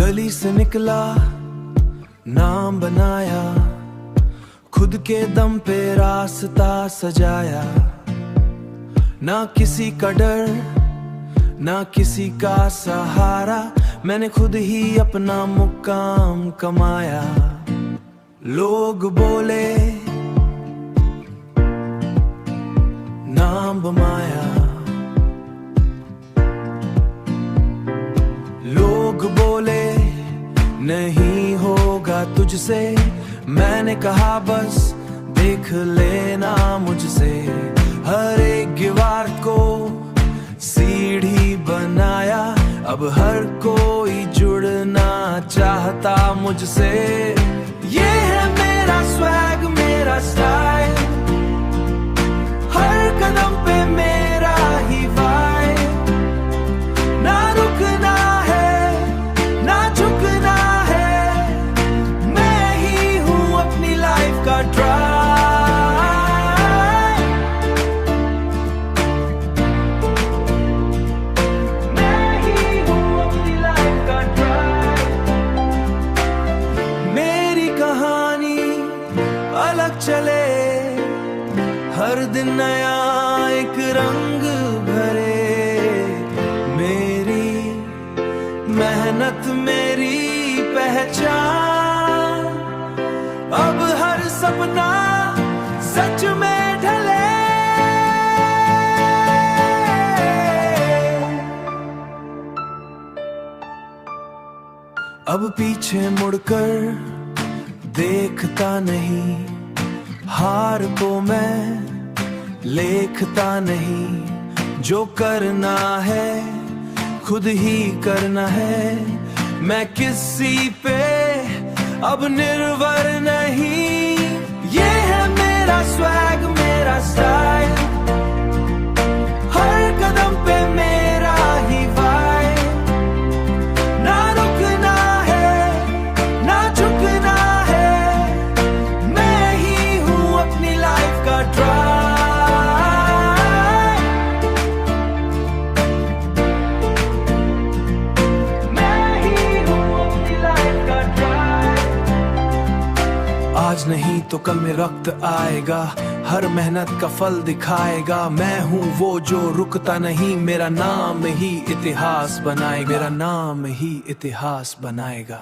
गली से निकला, नाम बनाया, खुद के दम पे रास्ता सजाया। ना किसी का डर, ना किसी का सहारा, मैंने खुद ही अपना मुकाम कमाया। लोग बोले नाम बमाया, लोग बोले नहीं होगा तुझसे, मैंने कहा बस देख लेना मुझसे। हर एक दीवार को सीढ़ी बनाया, अब हर कोई जुड़ना चाहता मुझसे। ये है मेरा स्वैग, मेरा स्टाइल, हर कदम पे मेरा ही वाइब। ना रुकना है, ना झुकना है, मैं ही हूँ अपनी लाइफ का ड्राइव। मैं ही हूँ अपनी लाइफ का ड्राइव। मेरी कहानी अलग चले, हर दिन नया एक रंग भरे। मेरी मेहनत मेरी पहचान, अब हर सपना सच में ढले। अब पीछे मुड़कर देखता नहीं, हार को मैं लेखता नहीं। जो करना है खुद ही करना है, मैं किसी पे अब निर्भर नहीं। ये है मेरा स्वैग, मेरा स्टाइल, हर कदम पे मेरा ही वाइब। ना रुकना है, ना झुकना है, मैं ही हूँ अपनी लाइफ का ड्राइव। आज नहीं तो कल में वक्त आएगा, हर मेहनत का फल दिखाएगा। मैं हूँ वो जो रुकता नहीं, मेरा नाम ही इतिहास बनाएगा, मेरा नाम ही इतिहास बनाएगा।